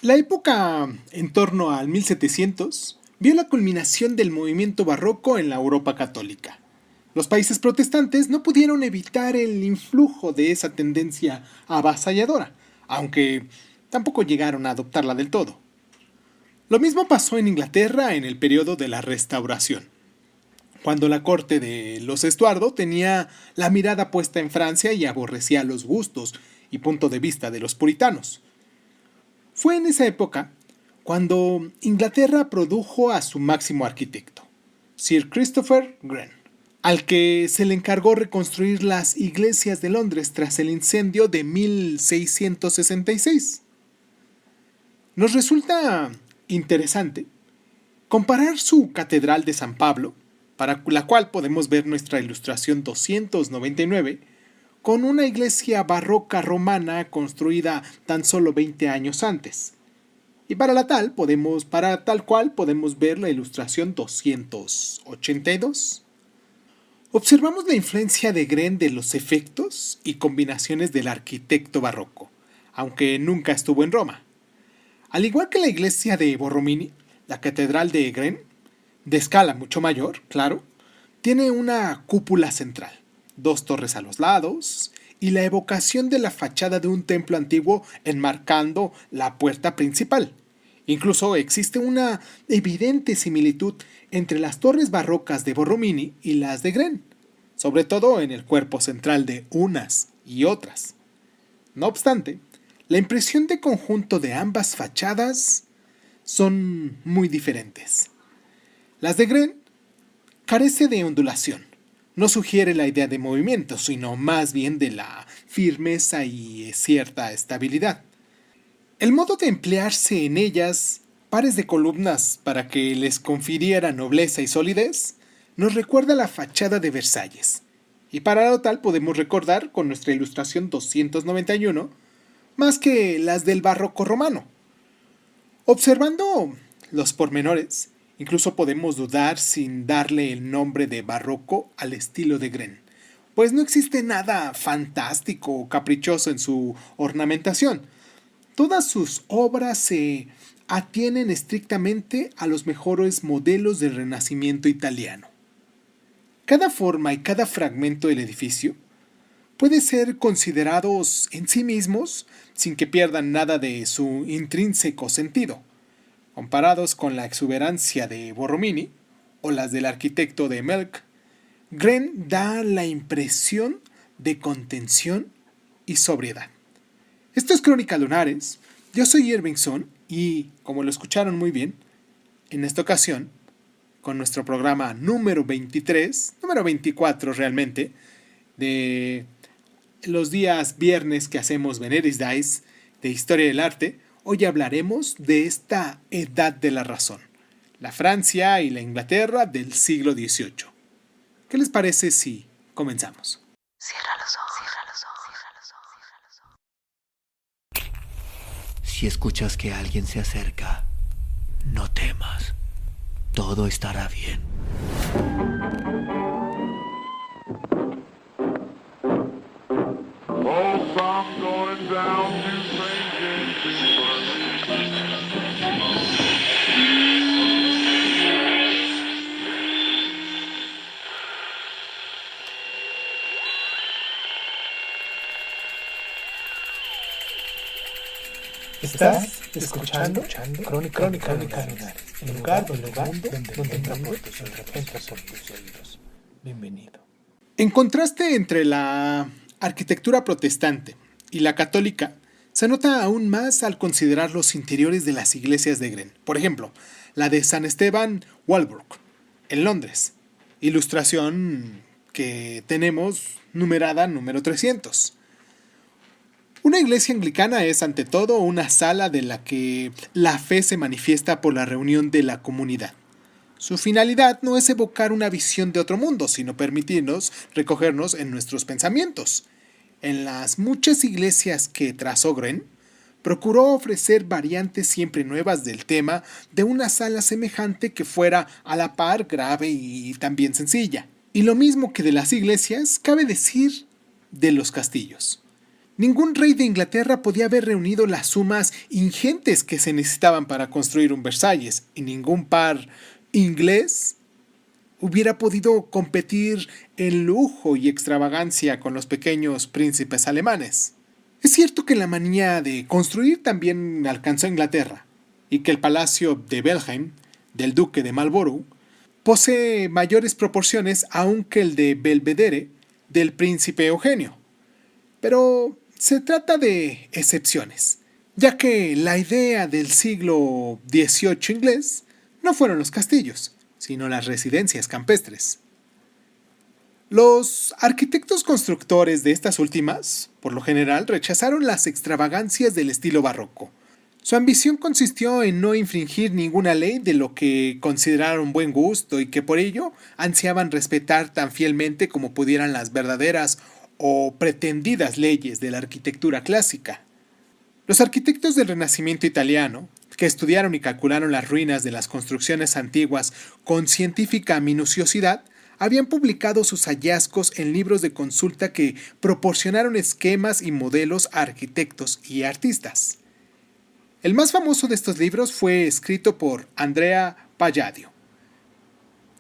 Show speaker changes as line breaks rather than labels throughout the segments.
La época en torno al 1700 vio la culminación del movimiento barroco en la Europa católica. Los países protestantes no pudieron evitar el influjo de esa tendencia avasalladora, aunque tampoco llegaron a adoptarla del todo. Lo mismo pasó en Inglaterra en el periodo de la Restauración, cuando la corte de los Estuardo tenía la mirada puesta en Francia y aborrecía los gustos y punto de vista de los puritanos. Fue en esa época cuando Inglaterra produjo a su máximo arquitecto, Sir Christopher Wren, al que se le encargó reconstruir las iglesias de Londres tras el incendio de 1666. Nos resulta interesante comparar su Catedral de San Pablo, para la cual podemos ver nuestra ilustración 299, con una iglesia barroca romana construida tan solo 20 años antes. Y para tal cual podemos ver la ilustración 282. Observamos la influencia de Wren de los efectos y combinaciones del arquitecto barroco, aunque nunca estuvo en Roma. Al igual que la iglesia de Borromini, la catedral de Wren, de escala mucho mayor, claro, tiene una cúpula central, dos torres a los lados y la evocación de la fachada de un templo antiguo enmarcando la puerta principal. Incluso existe una evidente similitud entre las torres barrocas de Borromini y las de Wren, sobre todo en el cuerpo central de unas y otras. No obstante, la impresión de conjunto de ambas fachadas son muy diferentes. Las de Wren carece de ondulación, no sugiere la idea de movimiento, sino más bien de la firmeza y cierta estabilidad. El modo de emplearse en ellas pares de columnas para que les confiriera nobleza y solidez nos recuerda la fachada de Versalles. Y para lo tal podemos recordar con nuestra ilustración 291 más que las del barroco romano. Observando los pormenores, incluso podemos dudar sin darle el nombre de barroco al estilo de Wren, pues no existe nada fantástico o caprichoso en su ornamentación. Todas sus obras se atienen estrictamente a los mejores modelos del Renacimiento italiano. Cada forma y cada fragmento del edificio puede ser considerados en sí mismos sin que pierdan nada de su intrínseco sentido. Comparados con la exuberancia de Borromini o las del arquitecto de Melk, Wren da la impresión de contención y sobriedad. Esto es Crónica Lunares, yo soy Irvingson y, como lo escucharon muy bien, en esta ocasión, con nuestro programa número 23, número 24 realmente, de los días viernes que hacemos Veneris Dice, de Historia del Arte, hoy hablaremos de esta edad de la razón, la Francia y la Inglaterra del siglo XVIII. ¿Qué les parece si comenzamos?
Cierra los ojos, cierra los ojos, cierra los ojos, cierra los ojos.
Si escuchas que alguien se acerca, no temas. Todo estará bien.
Folks, I'm going down to St. James's
Estás escuchando Crónica Lunares, el lugar donde entra por tus oídos. Bienvenido.
En contraste entre la arquitectura protestante y la católica, se nota aún más al considerar los interiores de las iglesias de Wren. Por ejemplo, la de San Esteban Walbrook, en Londres, ilustración que tenemos numerada número 300. Una iglesia anglicana es ante todo una sala de la que la fe se manifiesta por la reunión de la comunidad. Su finalidad no es evocar una visión de otro mundo, sino permitirnos recogernos en nuestros pensamientos. En las muchas iglesias que trazó Wren, procuró ofrecer variantes siempre nuevas del tema de una sala semejante que fuera a la par grave y también sencilla. Y lo mismo que de las iglesias, cabe decir de los castillos. Ningún rey de Inglaterra podía haber reunido las sumas ingentes que se necesitaban para construir un Versalles, y ningún par inglés hubiera podido competir en lujo y extravagancia con los pequeños príncipes alemanes. Es cierto que la manía de construir también alcanzó a Inglaterra, y que el palacio de Belheim, del duque de Marlborough, posee mayores proporciones aún que el de Belvedere del príncipe Eugenio. Pero se trata de excepciones, ya que la idea del siglo XVIII inglés no fueron los castillos, sino las residencias campestres. Los arquitectos constructores de estas últimas, por lo general, rechazaron las extravagancias del estilo barroco. Su ambición consistió en no infringir ninguna ley de lo que consideraron buen gusto y que por ello ansiaban respetar tan fielmente como pudieran las verdaderas o pretendidas leyes de la arquitectura clásica. Los arquitectos del Renacimiento italiano, que estudiaron y calcularon las ruinas de las construcciones antiguas con científica minuciosidad, habían publicado sus hallazgos en libros de consulta que proporcionaron esquemas y modelos a arquitectos y artistas. El más famoso de estos libros fue escrito por Andrea Palladio,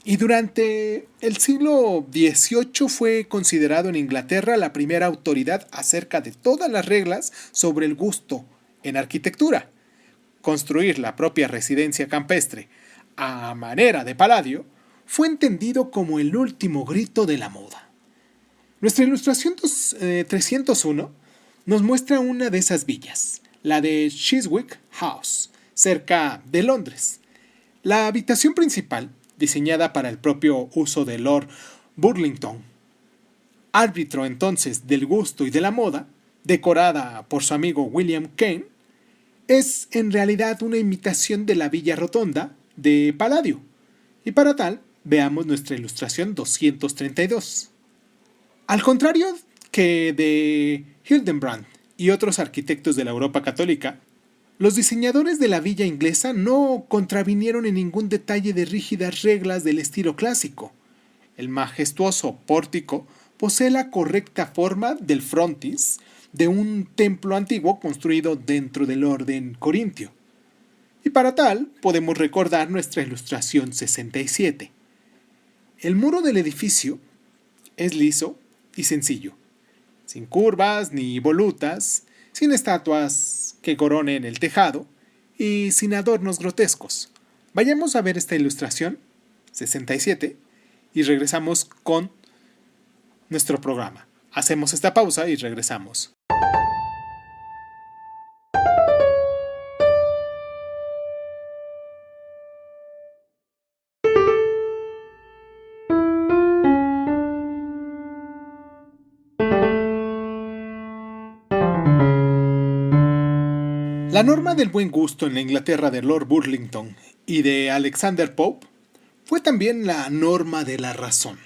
y durante el siglo XVIII fue considerado en Inglaterra la primera autoridad acerca de todas las reglas sobre el gusto en arquitectura. Construir la propia residencia campestre a manera de Palladio fue entendido como el último grito de la moda. Nuestra ilustración 301 nos muestra una de esas villas, la de Chiswick House, cerca de Londres. La habitación principal, diseñada para el propio uso de Lord Burlington, árbitro entonces del gusto y de la moda, decorada por su amigo William Kane, es en realidad una imitación de la Villa Rotonda de Palladio, y para tal, veamos nuestra ilustración 232. Al contrario que de Hildenbrand y otros arquitectos de la Europa católica, los diseñadores de la villa inglesa no contravinieron en ningún detalle de rígidas reglas del estilo clásico. El majestuoso pórtico posee la correcta forma del frontis de un templo antiguo construido dentro del orden corintio. Y para tal, podemos recordar nuestra ilustración 67. El muro del edificio es liso y sencillo, sin curvas ni volutas, sin estatuas que coronen el tejado y sin adornos grotescos. Vayamos a ver esta ilustración 67 y regresamos con nuestro programa. Hacemos esta pausa y regresamos. La norma del buen gusto en la Inglaterra de Lord Burlington y de Alexander Pope fue también la norma de la razón.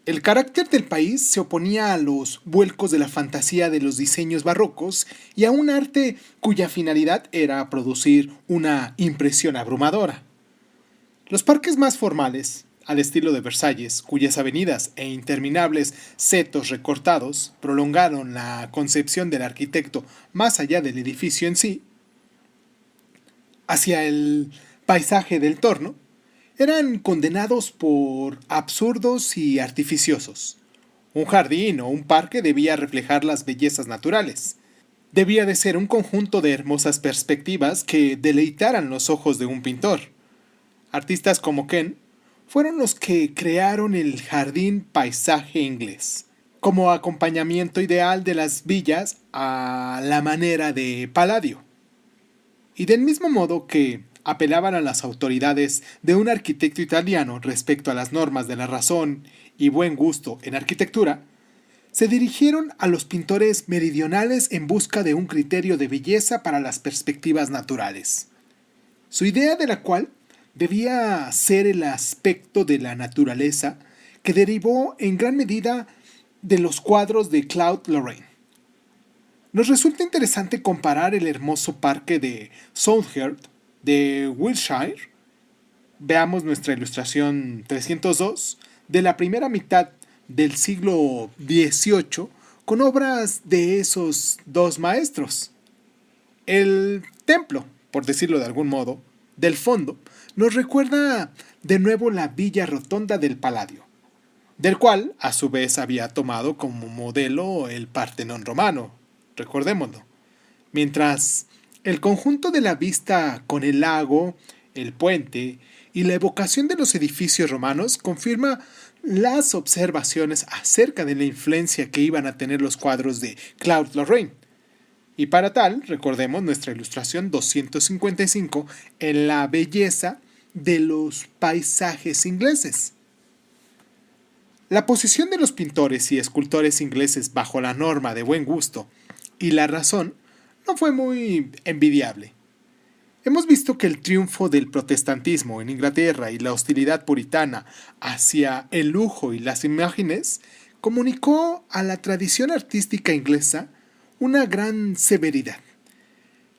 El carácter del país se oponía a los vuelcos de la fantasía de los diseños barrocos y a un arte cuya finalidad era producir una impresión abrumadora. Los parques más formales, al estilo de Versalles, cuyas avenidas e interminables setos recortados prolongaron la concepción del arquitecto más allá del edificio en sí, hacia el paisaje del torno, eran condenados por absurdos y artificiosos. Un jardín o un parque debía reflejar las bellezas naturales. Debía de ser un conjunto de hermosas perspectivas que deleitaran los ojos de un pintor. Artistas como Ken fueron los que crearon el jardín paisaje inglés, como acompañamiento ideal de las villas a la manera de Palladio. Y del mismo modo que apelaban a las autoridades de un arquitecto italiano respecto a las normas de la razón y buen gusto en arquitectura, se dirigieron a los pintores meridionales en busca de un criterio de belleza para las perspectivas naturales. Su idea de la cual debía ser el aspecto de la naturaleza que derivó en gran medida de los cuadros de Claude Lorrain. Nos resulta interesante comparar el hermoso parque de Southampton de Wiltshire, veamos nuestra ilustración 302, de la primera mitad del siglo XVIII con obras de esos dos maestros. El templo, por decirlo de algún modo, del fondo, nos recuerda de nuevo la villa rotonda del Palladio, del cual a su vez había tomado como modelo el Partenón romano, recordémoslo. Mientras el conjunto de la vista con el lago, el puente y la evocación de los edificios romanos confirma las observaciones acerca de la influencia que iban a tener los cuadros de Claude Lorrain. Y para tal, recordemos nuestra ilustración 255 en la belleza de los paisajes ingleses. La posición de los pintores y escultores ingleses bajo la norma de buen gusto y la razón no fue muy envidiable. Hemos visto que el triunfo del protestantismo en Inglaterra y la hostilidad puritana hacia el lujo y las imágenes comunicó a la tradición artística inglesa una gran severidad.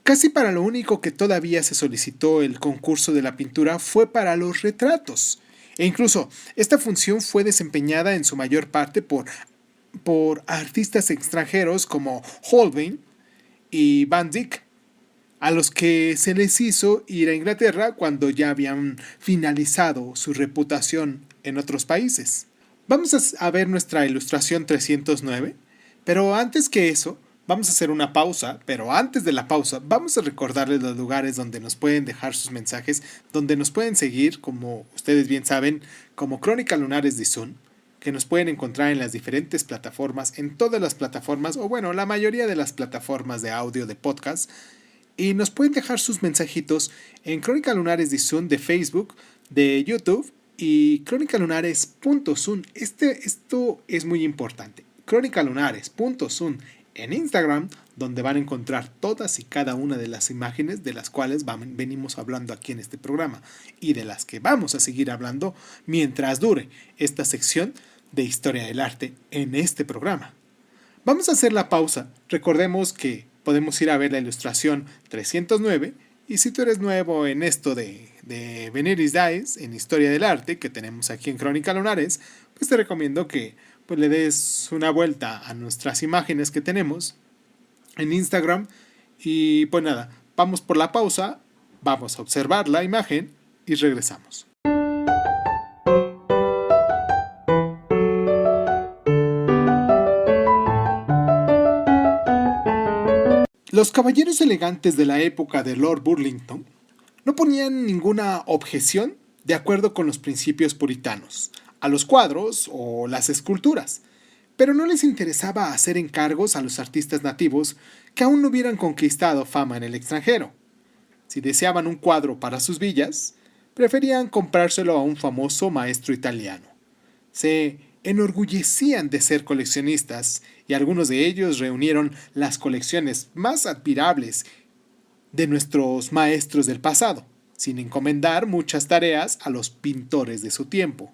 Casi para lo único que todavía se solicitó el concurso de la pintura fue para los retratos, e incluso esta función fue desempeñada en su mayor parte por artistas extranjeros como Holbein y Van Dyck, a los que se les hizo ir a Inglaterra cuando ya habían finalizado su reputación en otros países. Vamos a ver nuestra ilustración 309, pero antes que eso, vamos a hacer una pausa, pero antes de la pausa vamos a recordarles los lugares donde nos pueden dejar sus mensajes, donde nos pueden seguir, como ustedes bien saben, como Crónica Lunares de Zoom, que nos pueden encontrar en las diferentes plataformas, en todas las plataformas, o bueno, la mayoría de las plataformas de audio de podcast, y nos pueden dejar sus mensajitos en Crónica Lunares de Zoom de Facebook, de YouTube y crónicalunares.zoom. Esto es muy importante. crónicalunares.zoom en Instagram, donde van a encontrar todas y cada una de las imágenes de las cuales venimos hablando aquí en este programa y de las que vamos a seguir hablando mientras dure esta sección de Historia del Arte en este programa. Vamos a hacer la pausa. Recordemos que podemos ir a ver la ilustración 309 y si tú eres nuevo en esto de Veneris Dies, en Historia del Arte, que tenemos aquí en Crónica Lunares, pues te recomiendo que pues le des una vuelta a nuestras imágenes que tenemos en Instagram. Y pues nada, vamos por la pausa, vamos a observar la imagen y regresamos. Los caballeros elegantes de la época de Lord Burlington no ponían ninguna objeción de acuerdo con los principios puritanos a los cuadros o las esculturas, pero no les interesaba hacer encargos a los artistas nativos que aún no hubieran conquistado fama en el extranjero. Si deseaban un cuadro para sus villas, preferían comprárselo a un famoso maestro italiano. Se enorgullecían de ser coleccionistas y algunos de ellos reunieron las colecciones más admirables de nuestros maestros del pasado, sin encomendar muchas tareas a los pintores de su tiempo.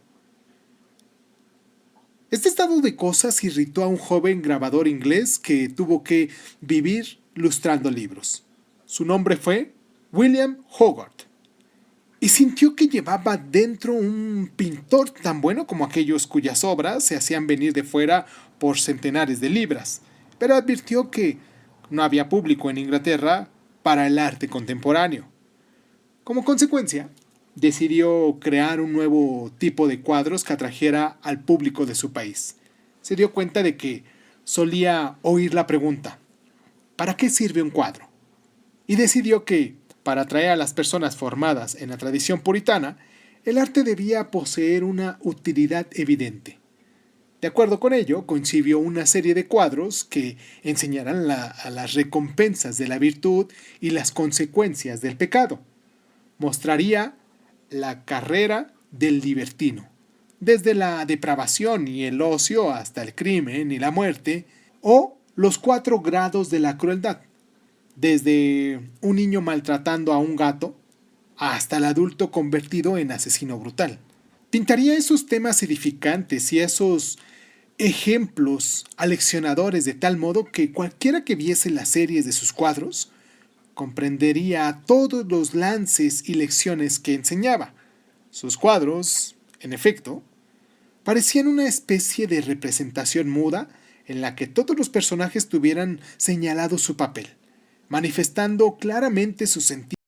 Este estado de cosas irritó a un joven grabador inglés que tuvo que vivir lustrando libros. Su nombre fue William Hogarth, y sintió que llevaba dentro un pintor tan bueno como aquellos cuyas obras se hacían venir de fuera por centenares de libras, pero advirtió que no había público en Inglaterra para el arte contemporáneo. Como consecuencia, decidió crear un nuevo tipo de cuadros que atrajera al público de su país. Se dio cuenta de que solía oír la pregunta, ¿para qué sirve un cuadro? Y decidió que, para atraer a las personas formadas en la tradición puritana, el arte debía poseer una utilidad evidente. De acuerdo con ello, concibió una serie de cuadros que enseñaran a las recompensas de la virtud y las consecuencias del pecado. Mostraría la carrera del libertino, desde la depravación y el ocio hasta el crimen y la muerte, o los 4 grados de la crueldad, desde un niño maltratando a un gato hasta el adulto convertido en asesino brutal. Pintaría esos temas edificantes y esos ejemplos aleccionadores de tal modo que cualquiera que viese las series de sus cuadros comprendería todos los lances y lecciones que enseñaba. Sus cuadros, en efecto, parecían una especie de representación muda en la que todos los personajes tuvieran señalado su papel, manifestando claramente su sentido